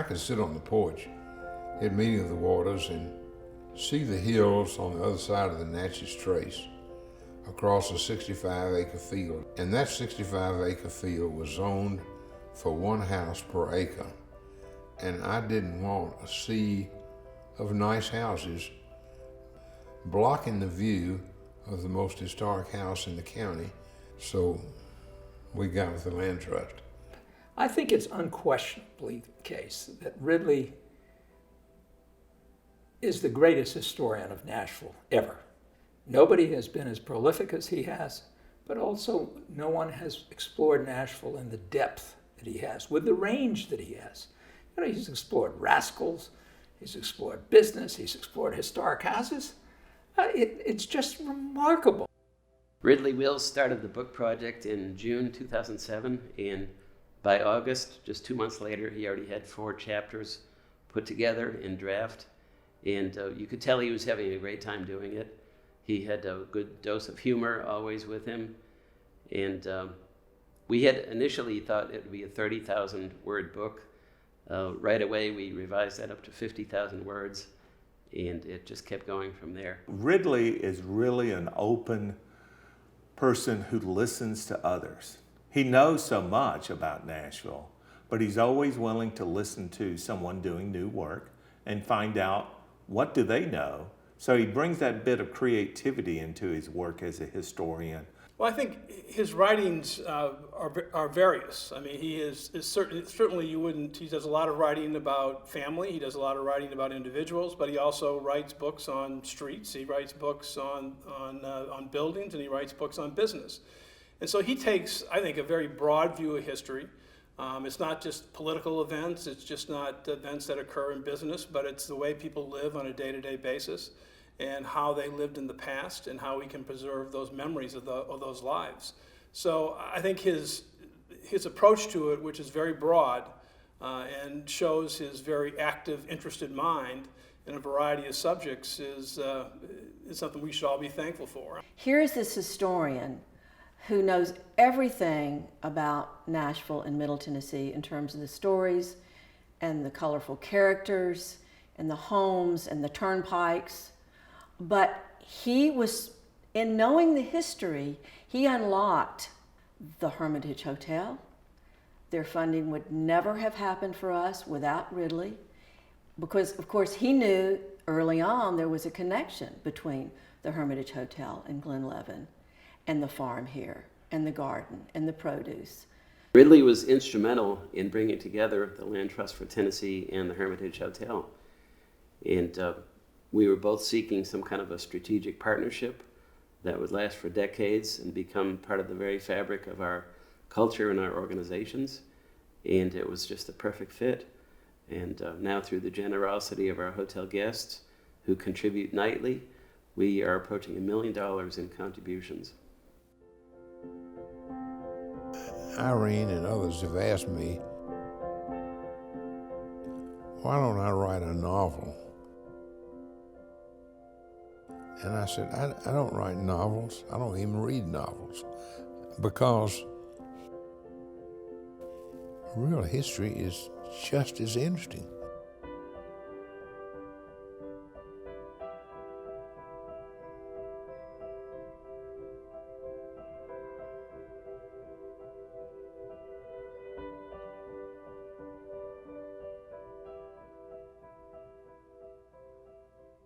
could sit on the porch at Meeting of the Waters and see the hills on the other side of the Natchez Trace across a 65-acre field. And that 65-acre field was zoned for 1 house per acre. And I didn't want a sea of nice houses blocking the view of the most historic house in the county. So we got with the land trust. I think it's unquestionably the case that Ridley is the greatest historian of Nashville ever. Nobody has been as prolific as he has, but also no one has explored Nashville in the depth that he has, with the range that he has. You know, he's explored rascals, he's explored business, he's explored historic houses. It's just remarkable. Ridley Wills started the book project in June 2007, and by August, just 2 months later, he already had 4 chapters put together in draft, and you could tell he was having a great time doing it. He had a good dose of humor always with him, and we had initially thought it would be a 30,000 word book. Right away, we revised that up to 50,000 words, and it just kept going from there. Ridley is really an open person who listens to others. He knows so much about Nashville, but he's always willing to listen to someone doing new work and find out what do they know. So he brings that bit of creativity into his work as a historian. Well, I think his writings are various. I mean, he is certainly you wouldn't. He does a lot of writing about family. He does a lot of writing about individuals, but he also writes books on streets. He writes books on buildings, and he writes books on business. And so he takes, I think, a very broad view of history. It's not just political events. It's just not events that occur in business, but it's the way people live on a day-to-day basis, and how they lived in the past, and how we can preserve those memories of those lives. So I think his approach to it, which is very broad and shows his very active, interested mind in a variety of subjects, is something we should all be thankful for. Here's this historian who knows everything about Nashville and Middle Tennessee in terms of the stories and the colorful characters and the homes and the turnpikes. But he was, in knowing the history, he unlocked the Hermitage Hotel. Their funding would never have happened for us without Ridley, because of course he knew early on there was a connection between the Hermitage Hotel and Glenlevin and the farm here and the garden and the produce. Ridley was instrumental in bringing together the Land Trust for Tennessee and the Hermitage Hotel. And we were both seeking some kind of a strategic partnership that would last for decades and become part of the very fabric of our culture and our organizations. And it was just a perfect fit. And now, through the generosity of our hotel guests who contribute nightly, we are approaching $1 million in contributions. Irene and others have asked me, why don't I write a novel? And I said, I don't write novels. I don't even read novels, because real history is just as interesting.